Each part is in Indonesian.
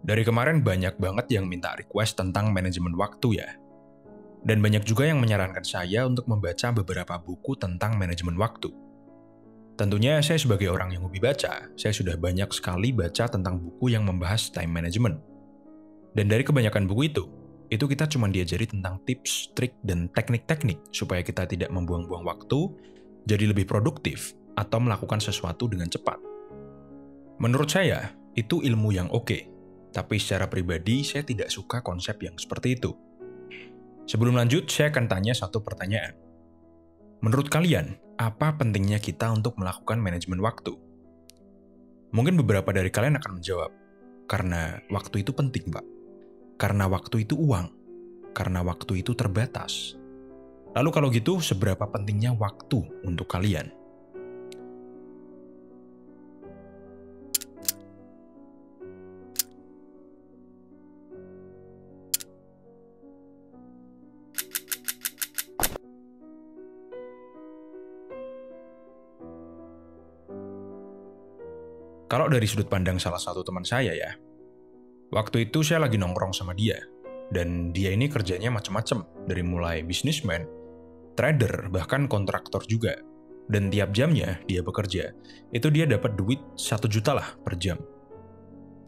Dari kemarin banyak banget yang minta request tentang manajemen waktu ya. Dan banyak juga yang menyarankan saya untuk membaca beberapa buku tentang manajemen waktu. Tentunya saya sebagai orang yang hobi baca, saya sudah banyak sekali baca tentang buku yang membahas time management. Dan dari kebanyakan buku itu kita cuma diajari tentang tips, trik, dan teknik-teknik supaya kita tidak membuang-buang waktu, jadi lebih produktif, atau melakukan sesuatu dengan cepat. Menurut saya, itu ilmu yang oke. Tapi secara pribadi, saya tidak suka konsep yang seperti itu. Sebelum lanjut, saya akan tanya satu pertanyaan. Menurut kalian, apa pentingnya kita untuk melakukan manajemen waktu? Mungkin beberapa dari kalian akan menjawab, karena waktu itu penting, Pak. Karena waktu itu uang. Karena waktu itu terbatas. Lalu kalau gitu, seberapa pentingnya waktu untuk kalian? Kalau dari sudut pandang salah satu teman saya ya, waktu itu saya lagi nongkrong sama dia, dan dia ini kerjanya macam-macam, dari mulai bisnismen, trader, bahkan kontraktor juga. Dan tiap jamnya dia bekerja, itu dia dapat duit 1 juta lah per jam.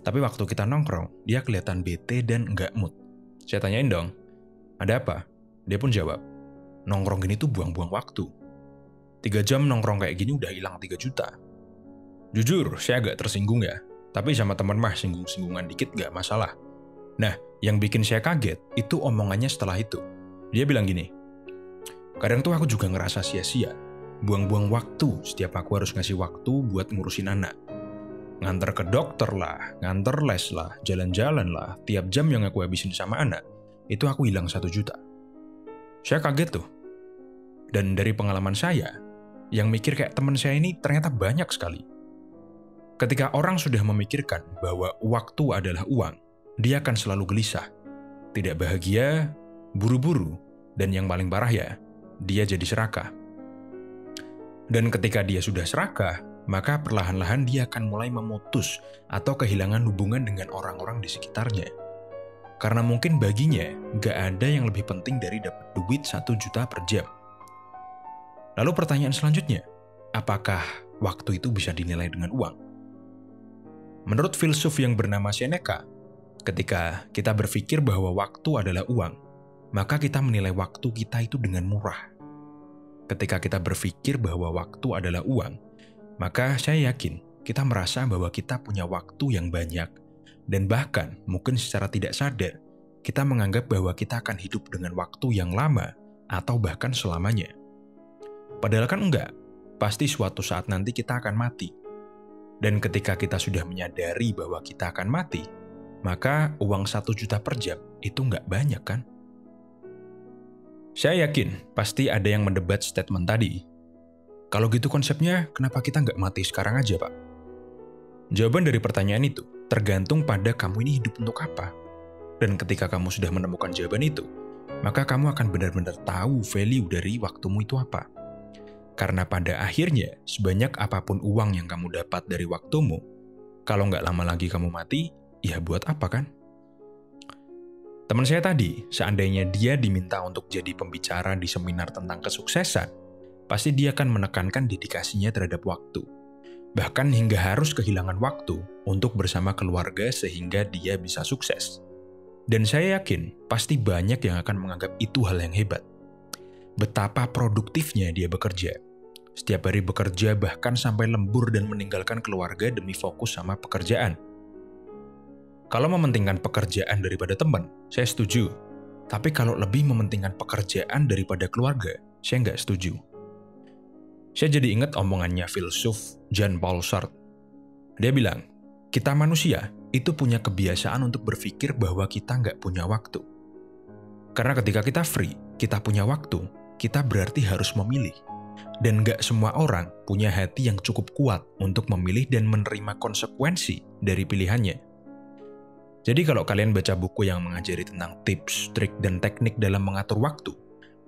Tapi waktu kita nongkrong, dia kelihatan bete dan nggak mood. Saya tanyain dong, ada apa? Dia pun jawab, nongkrong gini tuh buang-buang waktu. 3 jam nongkrong kayak gini udah hilang 3 juta. Jujur, saya agak tersinggung ya. Tapi sama teman mah singgung-singgungan dikit gak masalah. Nah, yang bikin saya kaget itu omongannya setelah itu. Dia bilang gini, kadang tuh aku juga ngerasa sia-sia. Buang-buang waktu setiap aku harus ngasih waktu buat ngurusin anak. Nganter ke dokter lah, nganter les lah, jalan-jalan lah. Tiap jam yang aku habisin sama anak, itu aku hilang 1 juta. Saya kaget tuh. Dan dari pengalaman saya, yang mikir kayak teman saya ini ternyata banyak sekali. Ketika orang sudah memikirkan bahwa waktu adalah uang, dia akan selalu gelisah, tidak bahagia, buru-buru, dan yang paling parah ya, dia jadi serakah. Dan ketika dia sudah serakah, maka perlahan-lahan dia akan mulai memutus atau kehilangan hubungan dengan orang-orang di sekitarnya. Karena mungkin baginya, gak ada yang lebih penting dari dapat duit 1 juta per jam. Lalu pertanyaan selanjutnya, apakah waktu itu bisa dinilai dengan uang? Menurut filsuf yang bernama Seneca, ketika kita berpikir bahwa waktu adalah uang, maka kita menilai waktu kita itu dengan murah. Ketika kita berpikir bahwa waktu adalah uang, maka saya yakin kita merasa bahwa kita punya waktu yang banyak, dan bahkan mungkin secara tidak sadar, kita menganggap bahwa kita akan hidup dengan waktu yang lama atau bahkan selamanya. Padahal kan enggak, pasti suatu saat nanti kita akan mati. Dan ketika kita sudah menyadari bahwa kita akan mati, maka uang 1 juta per jam itu nggak banyak kan? Saya yakin pasti ada yang mendebat statement tadi. Kalau gitu konsepnya, kenapa kita nggak mati sekarang aja, Pak? Jawaban dari pertanyaan itu tergantung pada kamu ini hidup untuk apa. Dan ketika kamu sudah menemukan jawaban itu, maka kamu akan benar-benar tahu value dari waktumu itu apa. Karena pada akhirnya, sebanyak apapun uang yang kamu dapat dari waktumu, kalau nggak lama lagi kamu mati, ya buat apa kan? Teman saya tadi, seandainya dia diminta untuk jadi pembicara di seminar tentang kesuksesan, pasti dia akan menekankan dedikasinya terhadap waktu. Bahkan hingga harus kehilangan waktu untuk bersama keluarga sehingga dia bisa sukses. Dan saya yakin, pasti banyak yang akan menganggap itu hal yang hebat. Betapa produktifnya dia bekerja. Setiap hari bekerja bahkan sampai lembur dan meninggalkan keluarga demi fokus sama pekerjaan. Kalau mementingkan pekerjaan daripada teman, saya setuju. Tapi kalau lebih mementingkan pekerjaan daripada keluarga, saya nggak setuju. Saya jadi ingat omongannya filsuf Jean-Paul Sartre. Dia bilang, kita manusia itu punya kebiasaan untuk berpikir bahwa kita nggak punya waktu. Karena ketika kita free, kita punya waktu, kita berarti harus memilih. Dan gak semua orang punya hati yang cukup kuat untuk memilih dan menerima konsekuensi dari pilihannya. Jadi kalau kalian baca buku yang mengajari tentang tips, trik, dan teknik dalam mengatur waktu,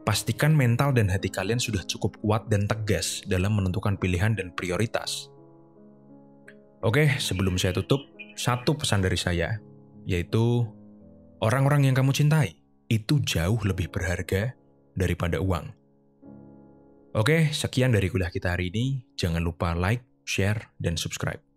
pastikan mental dan hati kalian sudah cukup kuat dan tegas dalam menentukan pilihan dan prioritas. Oke, sebelum saya tutup, satu pesan dari saya. yaitu orang-orang yang kamu cintai itu jauh lebih berharga daripada uang. Oke, sekian dari kuliah kita hari ini. Jangan lupa like, share, dan subscribe.